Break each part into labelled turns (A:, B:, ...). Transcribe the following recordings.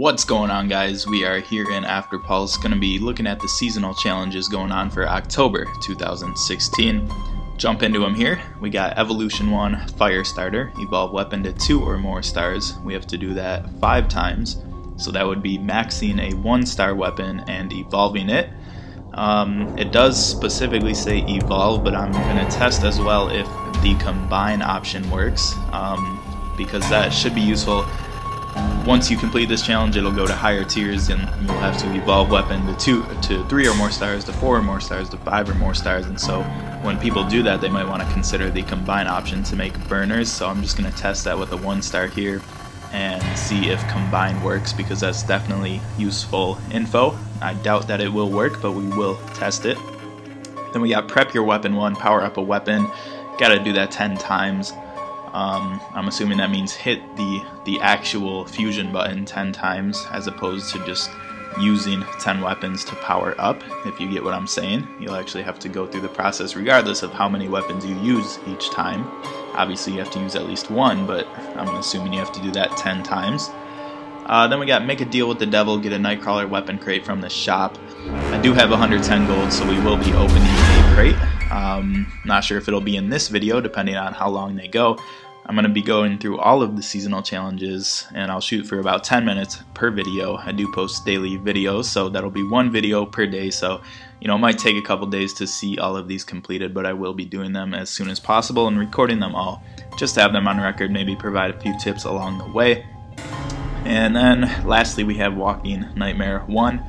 A: What's going on, guys? We are here in Afterpulse, going to be looking at the seasonal challenges going on for October 2016. Jump into them here. We got Evolution 1 Fire Starter, evolve weapon to 2 or more stars. We have to do that 5 times, so that would be maxing a 1-star weapon and evolving it. It does specifically say evolve, but I'm going to test as well if the combine option works, because that should be useful. Once you complete this challenge, it'll go to higher tiers, and you'll have to evolve weapon to 3 or more stars, to 4 or more stars, to 5 or more stars. And so when people do that, they might want to consider the combine option to make burners. So I'm just going to test that with a 1-star here and see if combine works, because that's definitely useful info. I doubt that it will work, but we will test it. Then we got prep your weapon 1, power up a weapon. Got to do that 10 times. I'm assuming that means hit the actual fusion button 10 times as opposed to just using 10 weapons to power up, if you get what I'm saying. You'll actually have to go through the process regardless of how many weapons you use each time. Obviously you have to use at least 1, but I'm assuming you have to do that 10 times. Then we got make a deal with the devil, get a Nightcrawler weapon crate from the shop. I do have 110 gold, so we will be opening a crate. Not sure if it'll be in this video, depending on how long they go. I'm going to be going through all of the seasonal challenges, and I'll shoot for about 10 minutes per video. I do post daily videos, so that'll be 1 video per day, so it might take a couple days to see all of these completed, but I will be doing them as soon as possible and recording them all, just to have them on record, maybe provide a few tips along the way. And then lastly we have Walking Nightmare 1,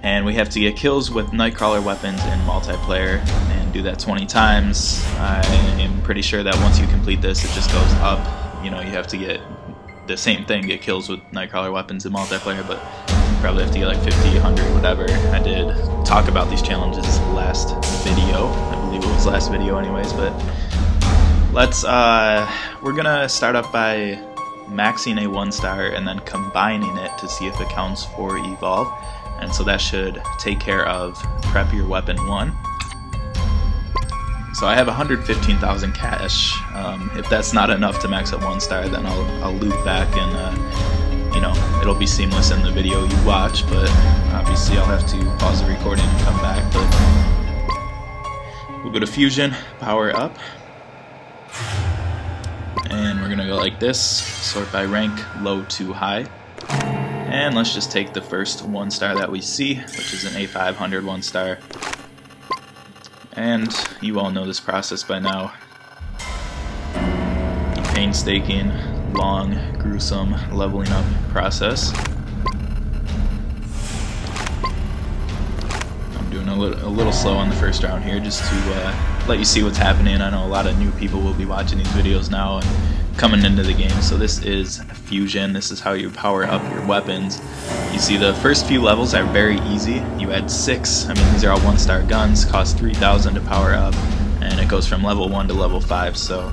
A: and we have to get kills with Nightcrawler weapons in multiplayer and do that 20 times. I am pretty sure that once you complete this, it just goes up. You have to get the same thing, get kills with Nightcrawler weapons in multiplayer, but you probably have to get like 50, 100, whatever. I did talk about these challenges last video. I believe it was last video anyways, but we're gonna start up by maxing a 1-star and then combining it to see if it counts for evolve. And so that should take care of prep your weapon 1. So I have 115,000 cash. If that's not enough to max at 1-star, then I'll loop back and it'll be seamless in the video you watch. But obviously I'll have to pause the recording and come back. But we'll go to fusion, power up, and we're gonna go like this. Sort by rank, low to high. And let's just take the first 1-star that we see, which is an A500 1-star. And you all know this process by now. Painstaking, long, gruesome leveling up process. I'm doing a little slow on the first round here, just to let you see what's happening. I know a lot of new people will be watching these videos now and coming into the game. So this is fusion. This is how you power up your weapons. You see the first few levels are very easy. You add 6. These are all 1-star guns, cost 3,000 to power up, and it goes from level 1 to level 5. So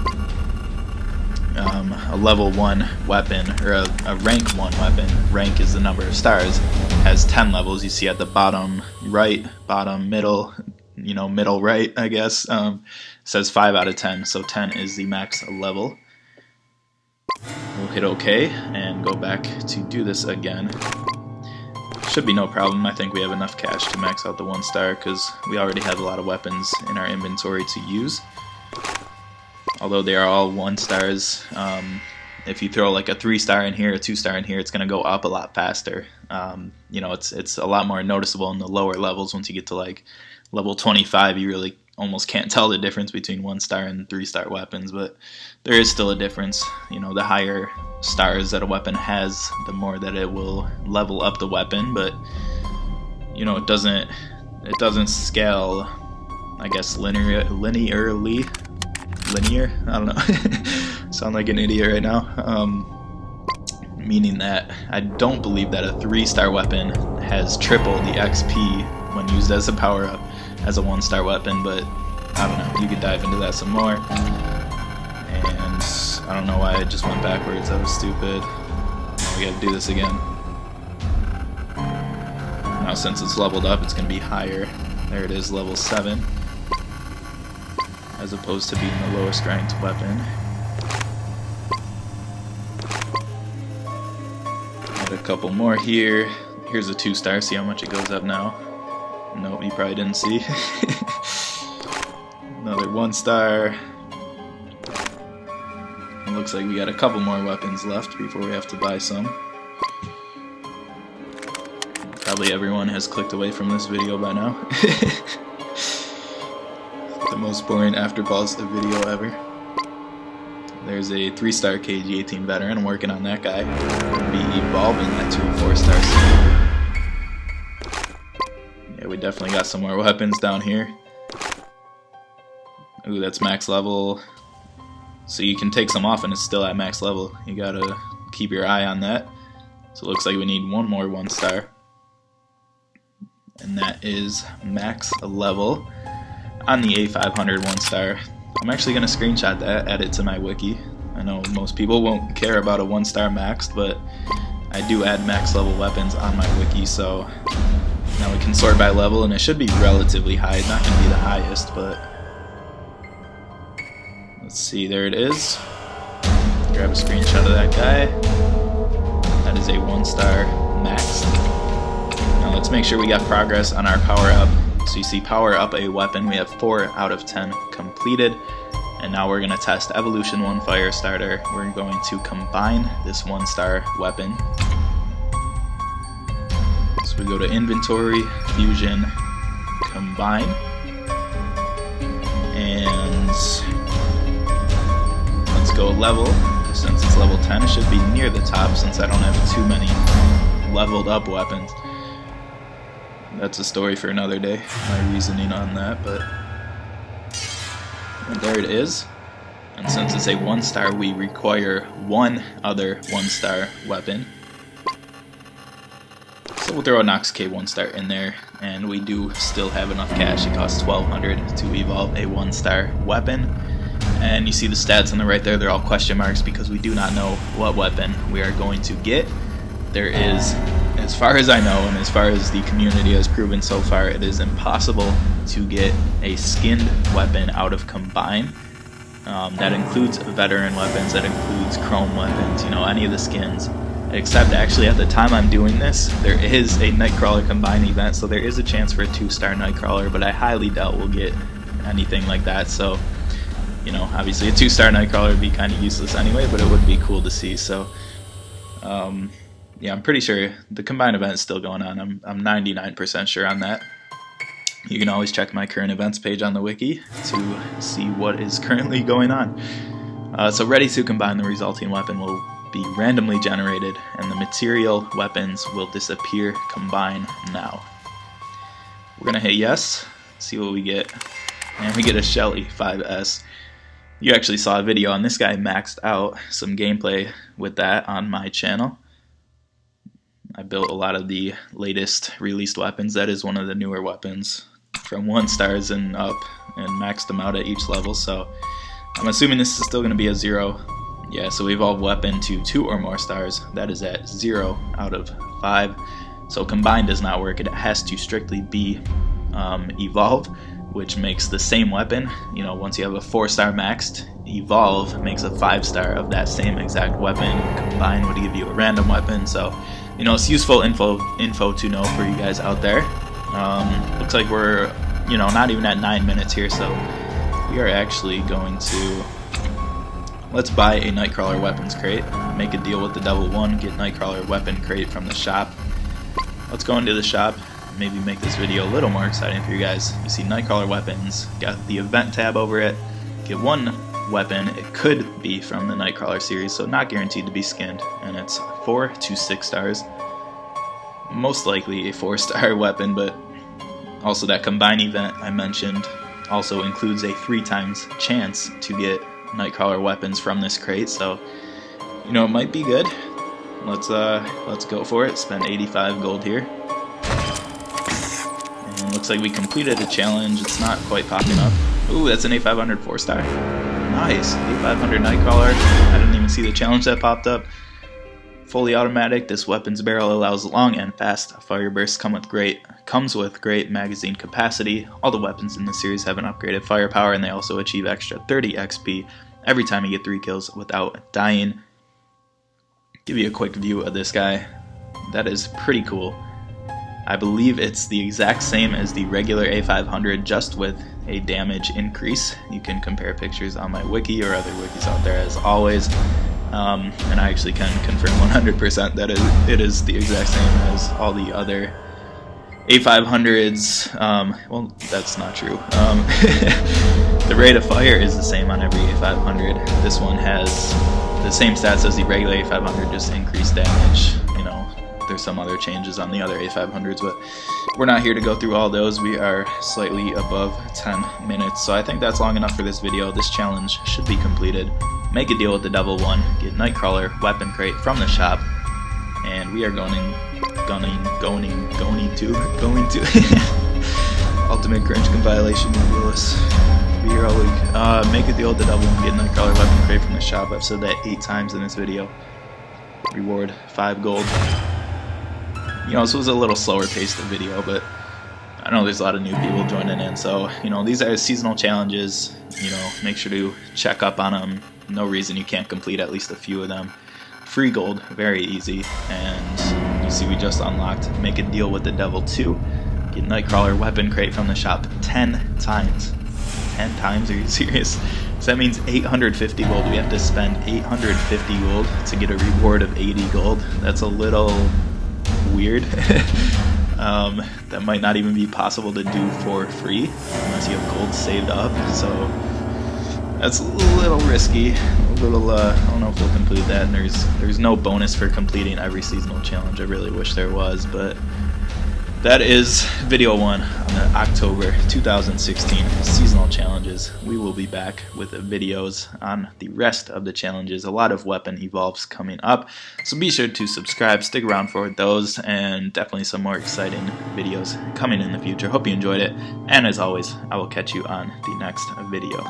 A: a level 1 weapon, or a rank 1 weapon, rank is the number of stars, has 10 levels. You see at the bottom right, bottom middle, middle right, I guess, says 5 out of 10. So 10 is the max level. We'll hit OK and go back to do this again. Should be no problem. I think we have enough cash to max out the 1-star because we already have a lot of weapons in our inventory to use. Although they are all 1-stars, if you throw like a 3-star in here, a 2-star in here, it's going to go up a lot faster. It's a lot more noticeable in the lower levels. Once you get to like level 25, you really almost can't tell the difference between 1-star and 3-star weapons, but there is still a difference. The higher stars that a weapon has, the more that it will level up the weapon, but it doesn't scale, I guess, linear, I don't know. Sound like an idiot right now. Meaning that I don't believe that a 3-star weapon has triple the XP when used as a power-up as a 1-star weapon, but I don't know, you could dive into that some more. And I don't know why I just went backwards, that was stupid. Now we gotta do this again. Now since it's leveled up, it's gonna be higher. There it is, level 7, as opposed to being the lowest ranked weapon. Got a couple more here. Here's a 2-star, see how much it goes up now. Nope, you probably didn't see. Another 1-star. It looks like we got a couple more weapons left before we have to buy some. Probably everyone has clicked away from this video by now. The most boring Afterpulse video ever. There's a 3-star KG-18 veteran. I'm working on that guy. Be evolving that to a 4-star soon. Yeah, we definitely got some more weapons down here. Ooh, that's max level. So you can take some off and it's still at max level. You gotta keep your eye on that. So it looks like we need one more 1-star. And that is max level on the A500 1-star. I'm actually going to screenshot that, add it to my wiki. I know most people won't care about a 1-star maxed, but I do add max level weapons on my wiki, so now we can sort by level, and it should be relatively high. It's not going to be the highest, but let's see, there it is. Grab a screenshot of that guy. That is a 1-star maxed. Now let's make sure we got progress on our power up. So you see power up a weapon, we have 4 out of 10 completed. And now we're going to test Evolution 1 Fire Starter. We're going to combine this 1-star weapon. So we go to Inventory, Fusion, Combine. And let's go level. Since it's level 10, it should be near the top since I don't have too many leveled up weapons. That's a story for another day, my reasoning on that, but there it is. And since it's a 1-star, we require one other 1-star weapon. So we'll throw a Nox K 1-star in there, and we do still have enough cash. It costs 1,200 to evolve a 1-star weapon. And you see the stats on the right there, they're all question marks because we do not know what weapon we are going to get. There is, as far as I know, and as far as the community has proven so far, it is impossible to get a skinned weapon out of Combine. That includes veteran weapons, that includes chrome weapons, you know, any of the skins. Except actually at the time I'm doing this, there is a Nightcrawler Combine event, so there is a chance for a 2-star Nightcrawler, but I highly doubt we'll get anything like that. So, you know, obviously a 2-star Nightcrawler would be kind of useless anyway, but it would be cool to see. So, yeah, I'm pretty sure the Combine event is still going on. I'm 99% sure on that. You can always check my current events page on the wiki to see what is currently going on. So ready to combine, the resulting weapon will be randomly generated and the material weapons will disappear. Combine now. We're going to hit yes, see what we get. And we get a Shelly 5S. You actually saw a video on this guy maxed out, some gameplay with that on my channel. I built a lot of the latest released weapons. That is one of the newer weapons from 1-stars and up, and maxed them out at each level. So I'm assuming this is still going to be a 0. Yeah, so we evolve weapon to 2 or more stars. That is at 0 out of 5. So combine does not work. It has to strictly be evolve, which makes the same weapon. You know, once you have a 4-star maxed, evolve makes a 5-star of that same exact weapon. Combine would give you a random weapon. So, you know, it's useful info to know for you guys out there. Looks like we're, you know, not even at 9 minutes here, so we are actually going to, let's buy a Nightcrawler weapons crate, make a deal with the Devil 1, get Nightcrawler weapon crate from the shop. Let's go into the shop, maybe make this video a little more exciting for you guys. You see Nightcrawler weapons, got the event tab over it, get one weapon. It could be from the Nightcrawler series, so not guaranteed to be skinned, and it's 4 to 6 stars. Most likely a 4-star weapon, but also that combine event I mentioned also includes a 3 times chance to get Nightcrawler weapons from this crate, so you know it might be good. Let's go for it. Spend 85 gold here. And looks like we completed a challenge. It's not quite popping up. Ooh, that's an A500 4-star. Nice. A500 Nightcrawler. I didn't even see the challenge that popped up. Fully automatic, this weapon's barrel allows long and fast fire bursts. Comes with great magazine capacity. All the weapons in the series have an upgraded firepower, and they also achieve extra 30 XP every time you get 3 kills without dying. Give you a quick view of this guy. That is pretty cool. I believe it's the exact same as the regular A500, just with a damage increase. You can compare pictures on my wiki or other wikis out there as always. And I actually can confirm 100% that it is the exact same as all the other A500s. Well, that's not true. The rate of fire is the same on every A500. This one has the same stats as the regular A500, just increased damage. You know, there's some other changes on the other A500s, but we're not here to go through all those. We are slightly above 10 minutes, so I think that's long enough for this video. This challenge should be completed. Make a deal with the Devil 1, get Nightcrawler weapon crate from the shop, and we are going to Ultimate Cringe compilation with Willis. Be here all week. Make a deal with the Devil 1, get Nightcrawler weapon crate from the shop. I've said that 8 times in this video. Reward 5 gold. You know, this was a little slower paced video, but I know there's a lot of new people joining in, so, you know, these are seasonal challenges. You know, make sure to check up on them. No reason you can't complete at least a few of them. Free gold, very easy. And you see we just unlocked Make a Deal with the Devil 2. Get Nightcrawler weapon crate from the shop 10 times. 10 times? Are you serious? So that means 850 gold. We have to spend 850 gold to get a reward of 80 gold. That's a little weird. That might not even be possible to do for free unless you have gold saved up. So that's a little risky. A little, I don't know if we'll complete that. And there's no bonus for completing every seasonal challenge. I really wish there was, but that is video 1 on the October 2016 seasonal challenges. We will be back with videos on the rest of the challenges. A lot of weapon evolves coming up, so be sure to subscribe, stick around for those, and definitely some more exciting videos coming in the future. Hope you enjoyed it, and as always, I will catch you on the next video.